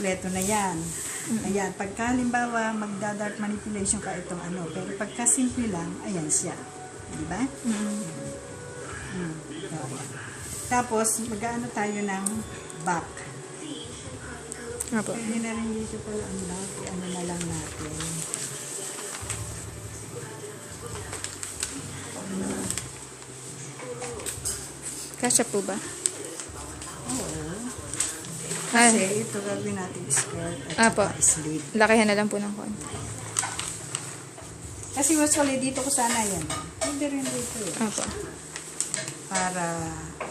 kompleto na yan. Ayan, pagka halimbawa magda-dark manipulation ka itong ano, pero pagka simple lang, ayan siya. Di ba? Tapos, mag-ano tayo ng back. Apo. Pwede na rin dito pala ang back. Ano na lang natin. Kasya po ba? Oo. Kasi ito gagawin natin skirt at Apo. sleeve. Lakihan na lang po ng konti. Kasi usually dito ko sana yan. Hindi rin dito eh. Apo.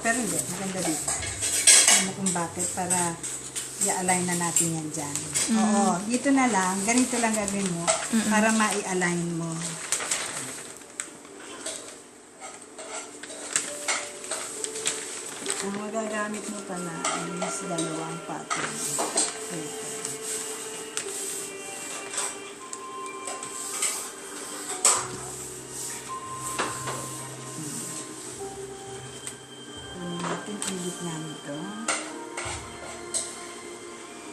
Pero hindi, maganda dito. Ano kung bakit, para i-align na natin yan dyan. Oo, dito na lang, ganito lang gagawin mo, para ma-i-align mo. Ang magagamit mo pala is dalawang pattern. Natin ang gitna nito.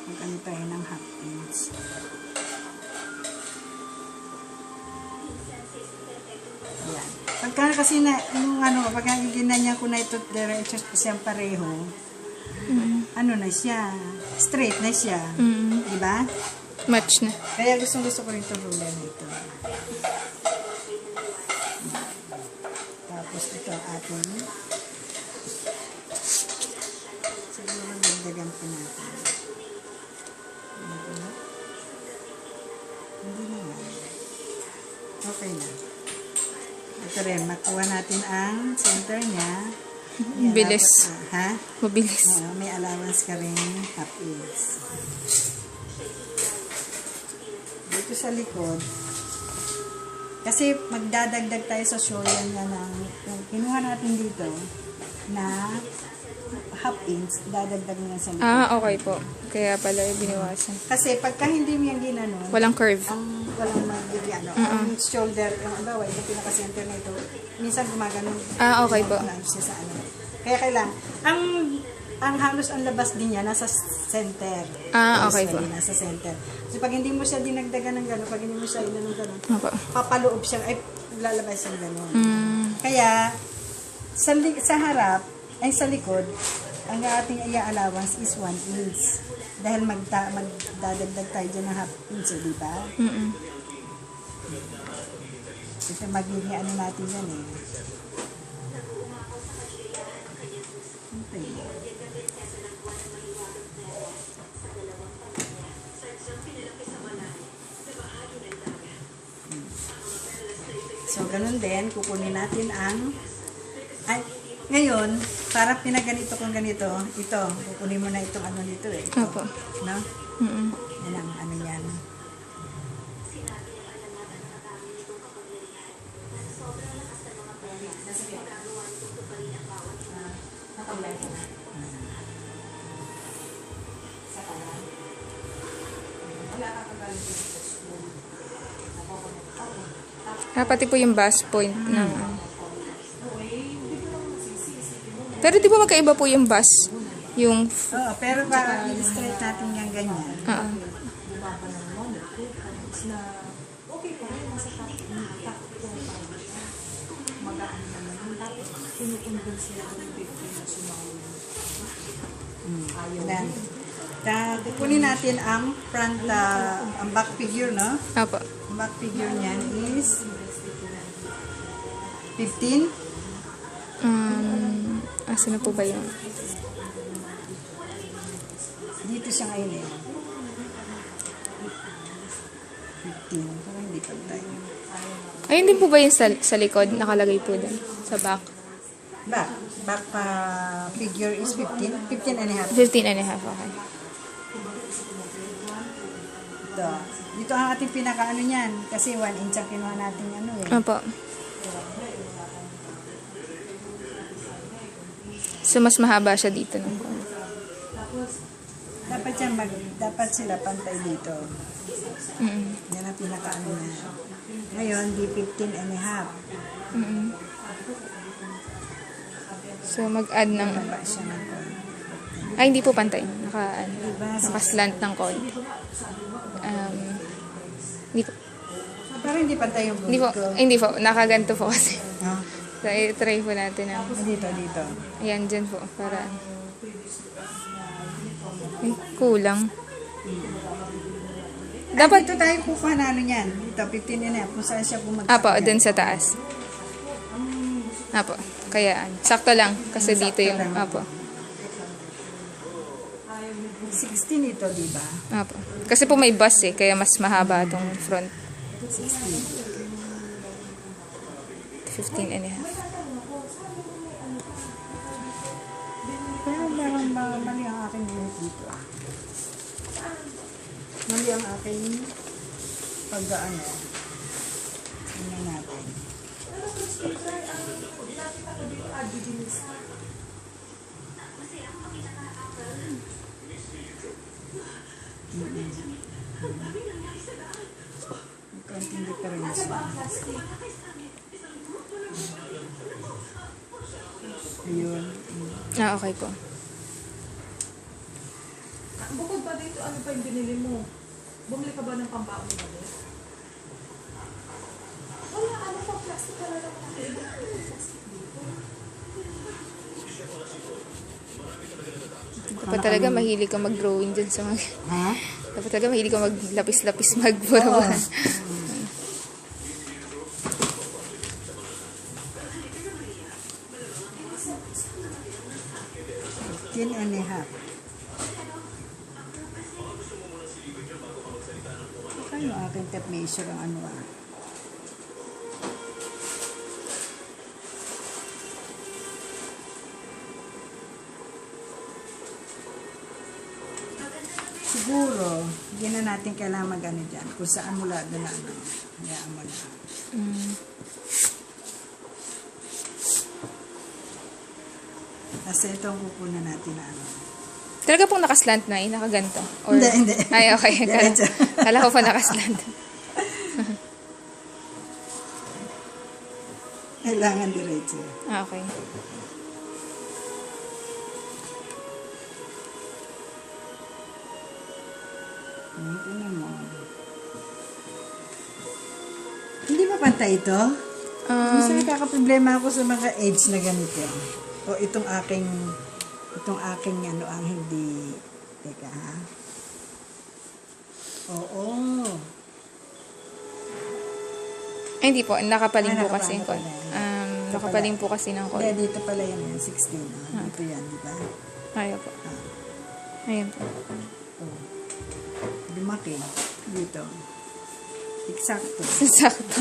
Mag-ano tayo ng half inch. Ayan. Pagka kasi na, yung ano, pagka ginanyan ko na ito, diretso siyang pareho, ano na siya, straight na siya. Diba? Match na. Kaya gusto ko rin itong ruler nito. Tapos ito ating siguro dagdagan pa natin. Hindi naman. Okay na. Ito rin, makuha natin ang center niya. Bilis. Ha? Mabilis. May allowance ka rin half inch. Dito sa likod, kasi magdadagdag tayo sa shoulder niya ng, kinuha natin dito na half inch, dadagdag niya sa likod. Ah, okay po. Kaya pala biniwasan. Kasi pagka hindi mo yung ginanon, Walang curve. walang magiging ano, ang shoulder, yung abawa, yung pinaka-center na ito, minsan gumaganon. Ah, okay po. Siya sa ano. Kaya kailangan, ang halos ang labas din niya, nasa center. Ah, okay po. Nasa center. So, pag hindi mo siya dinagdagan ng gano'n, pag hindi mo siya inanong gano'n, Apo. papaloob siya, ay, lalabas siya gano'n. Kaya, sa harap, ay sa likod, ang ating allowance is 1 inch. Dahil magdadagdag tayo dyan ng half inch, di ba? Ito magiging ano natin yan eh. Okay. So, ganun din, kukunin natin ang, ngayon, para pinaganito kong ganito, ito, kukunin mo na itong ano nito eh. Ito, Opo. no? Yan ang ano yan. Pati po yung bust point ng Pero di ba magkaiba po yung bust? Yung Oo, pero para i-straight natin yung ganyan. Then, kukunin natin ang front, ang back figure, no? Apo. Ang back figure niyan is 15. Asa na po ba yun? Dito siya ngayon eh. 15. Pero hindi pa tayo. Ayun din po ba yung sa likod? Nakalagay po din. Sa back. Back figure is 15. 15 and a half. 15 and a half, okay. Ito. Dito ang ating pinaka-ano niyan. Kasi 1 inch ang kinuha natin ano eh. Opo. So, mas mahaba siya dito. No? Dapat sila pantay dito. Yan ang pinaka-ano niya. Ngayon, di 15 and a half. So, mag-add ng Baba siya ng konti. Ay, hindi po pantay. Diba? Nakaslant ng konti. Hindi po. Parang hindi pantay yung Hindi po. buhok ko. Ay, hindi po. Nakaganto po kasi. Ah, So, try po natin. dito. Ayan, dyan po. Para. Ay, kulang. Dapat Dapat. dito tayo kukuha na ano yan. Dito, 15 and a half. Kung saan siya bumagsak. Apo, yan. dun sa taas. Apo. Kaya, sakto lang. Kasi dito yung. lang. Apo. 16 ito, di ba? Apo. Kasi po may bus eh. Kaya mas mahaba itong front. 16. 15 and a half. Kaya meron mali ang aking buhok dito. Mali ang aking pag-ano. Tingnan natin. Konting difference. Ayun. Ah, okay po. Bukod ba dito, ano pa yung binili mo? Bumili ka ba ng pambaon mo ba? Wala, ano pa, plastic ka lang naman. Dapat talaga mahilig ka mag-drawing dyan sa mga... Ha? Dapat talaga mahilig ka maglapis-lapis, magbura-bura. Tin and a half. Saan yung aking tape measure ang ano ah? Siguro, hindi na natin kailangan mag-ano dyan. Kung saan mula doon na ano. Hayaan mo na. Kasi ito ang kukunan natin na ano. Talaga pong nakaslant na eh, nakaganto. Or... Hindi. Ay, okay. Diretso. Kala ko pa nakaslant. Kailangan diretso. Ah, okay. Tingnan mo. Hindi ba pantay ito? Minsan nakakaproblema ako sa mga edge na ganito. O itong aking ano ang hindi. Teka ha. Oo. Ay, hindi po. Nakapaling po nakapaling kasi yung pala. nakapaling po kasi ng Hindi, call. dito pala yan. 16. Dito yan, di ba? Ayaw po. Ayan po. Oh. Lumaki. Dito. Eksakto. Sakto.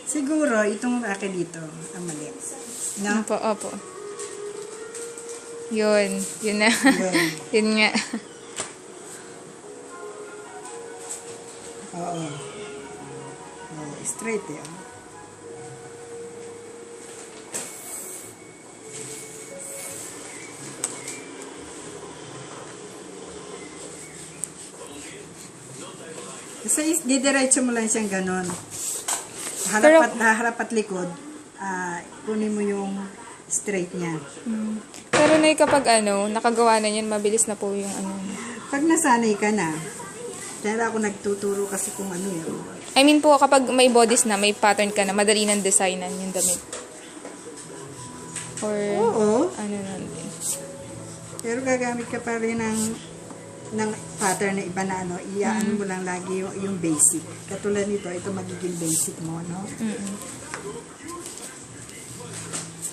Siguro, itong akin dito, ang mali. No? Opo, opo. Yun. Yun na. Yun. Yun nga. Oo. Oh, straight eh. Oh. Kasi didiretso mo lang siyang ganon. Harap at likod, kunin mo yung straight niya. Pero na kapag nakagawa na yan, mabilis na po yung Pag nasanay ka na, dahil ako nagtuturo kasi kung ano yun. I mean po, kapag may bodies na, may pattern ka na, madali nang designan yung damit. Or, Oo. ano nun din. Pero gagamit ka pa rin ng pattern na iba na iyaan mo lang lagi yung basic. Katulad nito, ito magiging basic mo, no?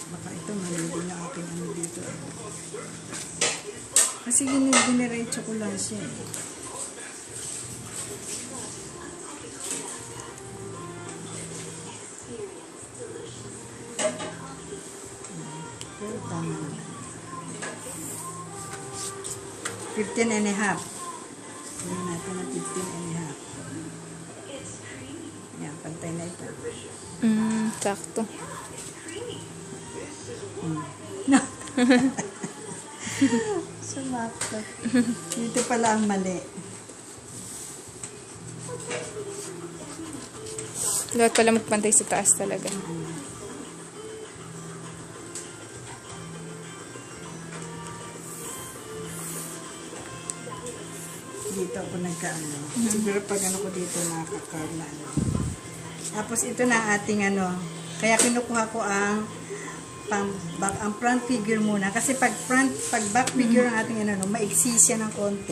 Baka ito, malibig na aking ano dito. Kasi giniretso ko lang siya. Pero tama naman. 15 and a half. Tingnan natin ang 15 and a half. Yan, pantay na ito. Sakto. No. Sumakto. Dito pala ang mali. Dapat pala magpantay sa taas talaga. dito ako nagkaano. Siguro pag ano ko dito nakaka-curve na ano. Tapos ito na ating ano. Kaya kinukuha ko ang ang front figure muna kasi pag back figure ang ating ano, maiksi siya ng konti.